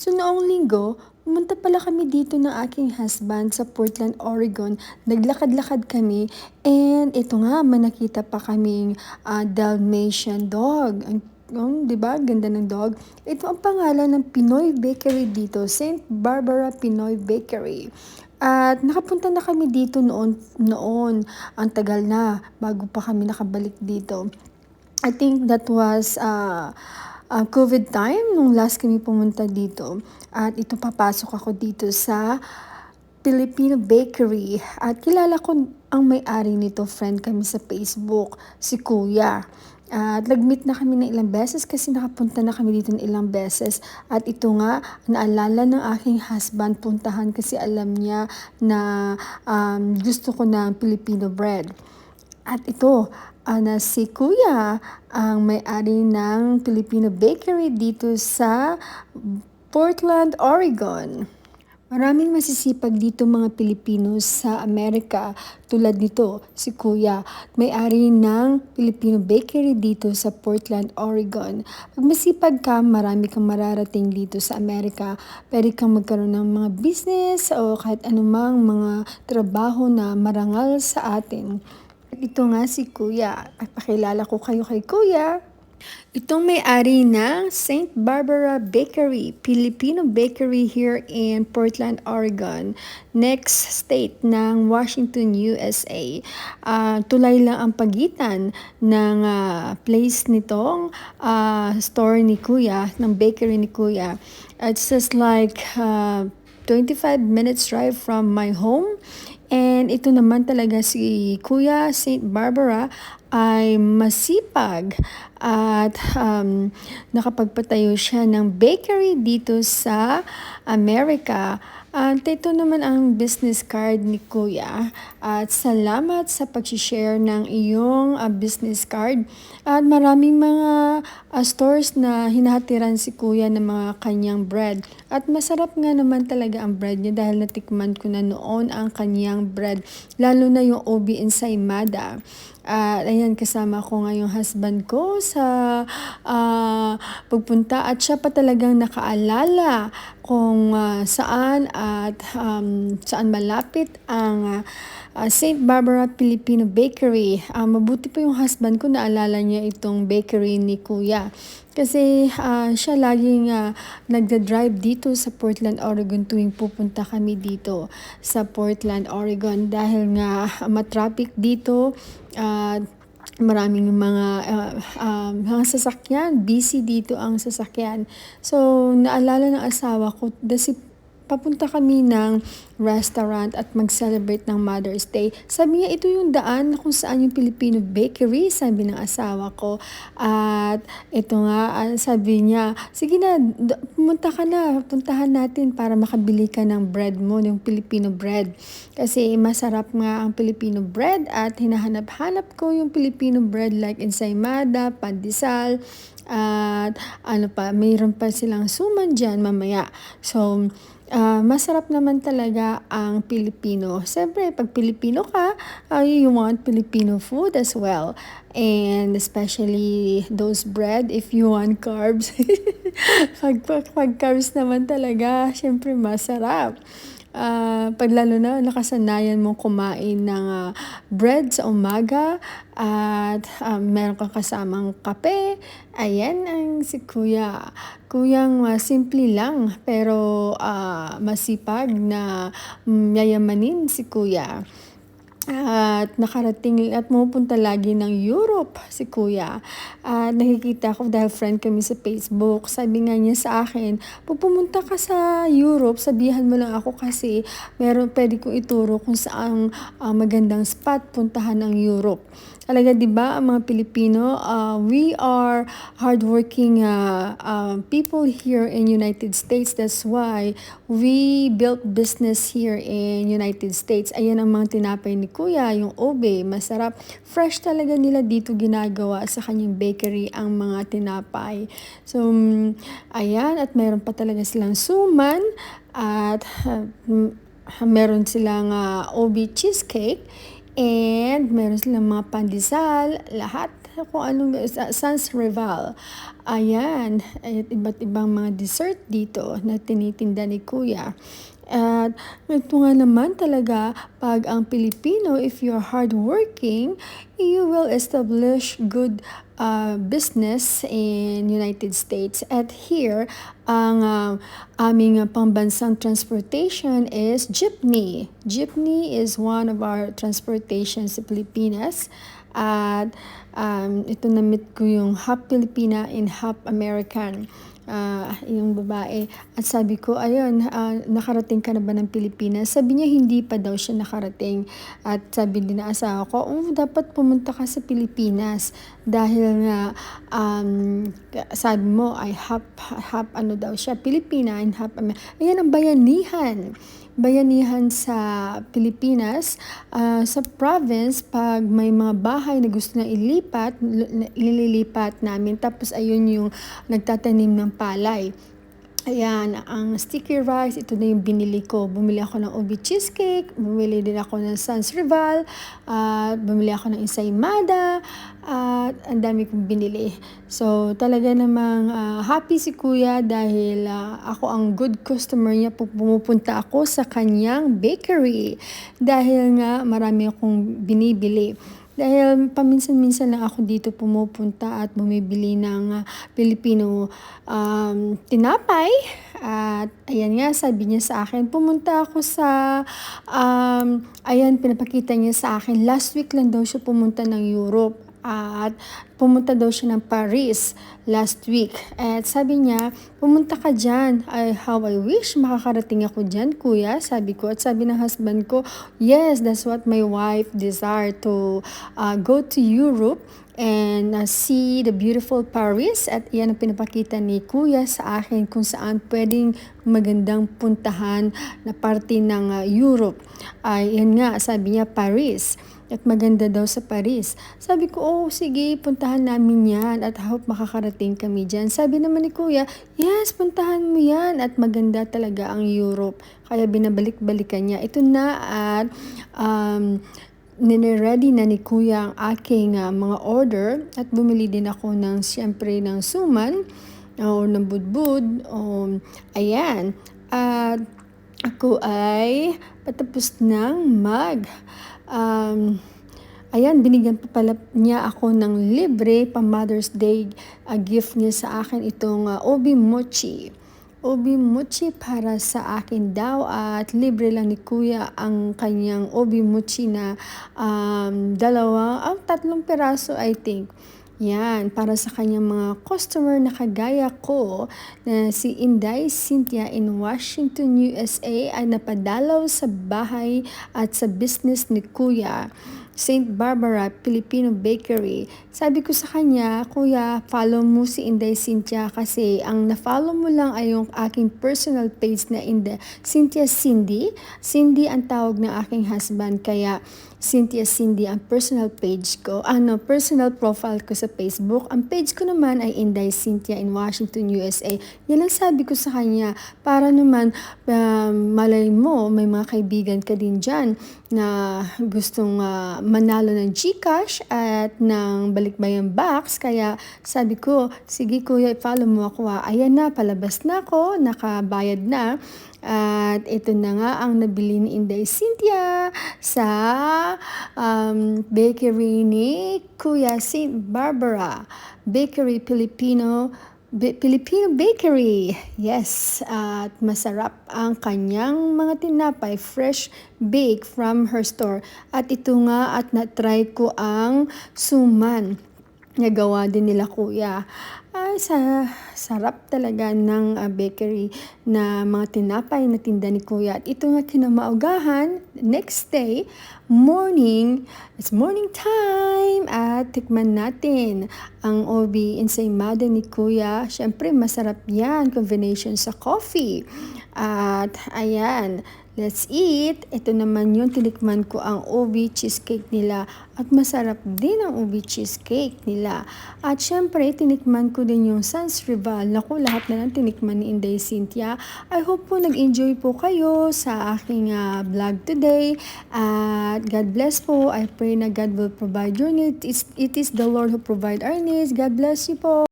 So noong linggo, pumunta pala kami dito ng aking husband sa Portland, Oregon. Naglakad-lakad kami and ito nga, may nakita pa kaming Dalmatian dog. 'Di ba? Ganda ng dog. Ito ang pangalan ng Pinoy Bakery dito, Saint Barbara Pinoy Bakery. At nakapunta na kami dito noon. Ang tagal na bago pa kami nakabalik dito. I think that was COVID time nung last kami pumunta dito. At ito papasok ako dito sa Filipino Bakery. At kilala ko ang may-ari nito, friend kami sa Facebook, si Kuya. At nag-meet na kami ng ilang beses kasi nakapunta na kami dito ng ilang beses. At ito nga, naalala ng aking husband puntahan kasi alam niya na gusto ko ng Filipino bread. At ito, na si Kuya ang may-ari ng Filipino Bakery dito sa Portland, Oregon. Maraming masisipag dito mga Pilipino sa Amerika tulad nito, si Kuya, may-ari ng Filipino Bakery dito sa Portland, Oregon. Pag masipag ka, marami kang mararating dito sa Amerika. Pwede kang magkaroon ng mga business o kahit anumang mga trabaho na marangal sa atin. Ito nga si Kuya. At pakilala ko kayo kay Kuya. Itong may-ari ng Saint Barbara Bakery, Filipino Bakery here in Portland, Oregon. Next state ng Washington, USA. Tulay lang ang pagitan ng place nitong store ni Kuya, ng bakery ni Kuya. It's just like 25 minutes drive from my home. And ito naman talaga si Kuya Saint Barbara ay masipag at nakapagpatayo siya ng bakery dito sa Amerika. At ito naman ang business card ni Kuya. At salamat sa pag-share ng iyong business card. At maraming mga stores na hinahatiran si Kuya ng mga kanyang bread. At masarap nga naman talaga ang bread niya dahil natikman ko na noon ang kanyang bread. Lalo na yung OB ensaymada. Ayan, kasama ko nga yung husband ko sa pagpunta at siya pa talagang nakaalala kung saan at saan malapit ang Saint Barbara Filipino Bakery. Mabuti pa yung husband ko, naalala niya itong bakery ni Kuya. Kasi siya laging nagda-drive dito sa Portland, Oregon tuwing pupunta kami dito sa Portland, Oregon dahil nga matraffic dito at maraming mga sasakyan, busy dito ang sasakyan. So, naalala ng asawa ko, papunta kami ng restaurant at mag-celebrate ng Mother's Day. Sabi niya, ito yung daan kung saan yung Filipino Bakery, sabi ng asawa ko. At ito nga, sabi niya, sige na, pumunta ka na, puntahan natin para makabili ka ng bread mo, yung Filipino bread. Kasi masarap nga ang Filipino bread at hinahanap-hanap ko yung Filipino bread like ensaymada, pandesal, at mayroon pa silang suman dyan mamaya. So, masarap naman talaga ang Pilipino. Siyempre, pag Pilipino ka, you want Filipino food as well. And especially those bread, if you want carbs. pag carbs naman talaga, siyempre masarap. Pag lalo na nakasanayan mong kumain ng bread sa umaga at meron kang kasamang kape, ayan ang si Kuya. Kuyang simple lang pero masipag na yayamanin si Kuya. At nakarating at pumupunta lagi ng Europe si Kuya. Nakikita ko dahil friend kami sa Facebook. Sabi nga niya sa akin, pag pumunta ka sa Europe, sabihan mo lang ako kasi pwede kong ituro kung saan magandang spot puntahan ng Europe. Talaga 'di ba ang mga Pilipino, we are hardworking people here in United States. That's why we built business here in United States. Ayan ang mga tinapay ni Kuya, yung ube, masarap. Fresh talaga nila dito ginagawa sa kanyang bakery ang mga tinapay. So, ayan, at meron pa talaga silang suman at meron silang ube cheesecake. And meron silang mga pandesal, lahat kung anong Sans Rival. Ayan, at iba't ibang mga dessert dito na tinitinda ni Kuya. At ito nga naman talaga, pag ang Pilipino, if you're hardworking, you will establish good business in United States. At here, ang aming pambansang transportation is jeepney. Jeepney is one of our transportation sa Pilipinas. At ito na-meet ko yung half Filipina and half American. Yung babae. At sabi ko, ayun, nakarating ka na ba ng Pilipinas? Sabi niya, hindi pa daw siya nakarating. At sabi din na asawa ko, dapat pumunta ka sa Pilipinas. Dahil nga, sabi mo, ay half ano daw siya, Pilipina and half American. Ayan ang bayanihan sa Pilipinas, sa province, pag may mga bahay na gusto na ilipat, ililipat namin. Tapos ayun yung nagtatanim ng palay. Ayan, ang sticky rice, ito na yung binili ko. Bumili ako ng ubi cheesecake, bumili din ako ng Sans Rival, bumili ako ng ensaymada, at ang dami kong binili. So, talaga namang happy si Kuya dahil ako ang good customer niya. Pumupunta ako sa kanyang bakery dahil nga marami akong binibili. Dahil paminsan-minsan lang ako dito pumupunta at bumibili ng Filipino tinapay. At ayan nga, sabi niya sa akin, pumunta ako sa, ayan, pinapakita niya sa akin, last week lang daw siya pumunta ng Europe. At pumunta daw siya ng Paris last week. At sabi niya, pumunta ka dyan. How I wish makakarating ako dyan, Kuya, sabi ko. At sabi ng husband ko, yes, that's what my wife desire, to go to Europe and see the beautiful Paris. At yan ang pinapakita ni Kuya sa akin kung saan pwedeng magandang puntahan na parte ng Europe. Yan nga, sabi niya, Paris. At maganda daw sa Paris. Sabi ko, sige, puntahan namin yan at hope makakarating kami dyan. Sabi naman ni Kuya, yes, puntahan mo yan at maganda talaga ang Europe. Kaya binabalik-balikan niya. Ito na at nire-ready na ni Kuya ang aking mga order at bumili din ako ng siyempre ng suman o ng budbud. Ayan. At ako ay patapos ng ayan, binigyan pa pala niya ako ng libre pa Mother's Day gift niya sa akin itong Obi Mochi. Obi Mochi para sa akin daw at libre lang ni Kuya ang kanyang Obi Mochi na tatlong piraso I think. Yan, para sa kanyang mga customer na kagaya ko na si Inday Cynthia in Washington, USA ay napadalaw sa bahay at sa business ni Kuya. St. Barbara Filipino Bakery. Sabi ko sa kanya, Kuya, follow mo si Inday Cynthia kasi ang na-follow mo lang ay yung aking personal page na Inday Cynthia Cindy. Cindy ang tawag ng aking husband, kaya Cynthia Cindy ang personal page ko, personal profile ko sa Facebook. Ang page ko naman ay Inday Cynthia in Washington, USA. Yan ang sabi ko sa kanya, para naman malay mo, may mga kaibigan ka din dyan na gustong manalo ng GCash at ng balikbayan box. Kaya sabi ko, sige Kuya, follow mo ako. Ayan na, palabas na ako, nakabayad na. At ito na nga ang nabili ni Inday Cynthia sa bakery ni Kuya St. Barbara Bakery Filipino Bakery. Yes, at masarap ang kanyang mga tinapay, fresh bake from her store. At ito nga at na-try ko ang suman. Nagawa din nila Kuya. Sarap talaga ng bakery na mga tinapay na tinda ni Kuya. At ito nga kinamaugahan, next day, it's morning time at tikman natin ang Obi ensaymada ni Kuya. Siyempre masarap yan, combination sa coffee. At ayan, Let's eat! Ito naman yung tinikman ko ang ubi cheesecake nila at masarap din ang ubi cheesecake nila. At syempre, tinikman ko din yung Sans Rival. Naku, lahat na lang tinikman ni Inday Cynthia. I hope po nag-enjoy po kayo sa aking vlog today. At God bless po. I pray na God will provide your needs. It is the Lord who provide our needs. God bless you po.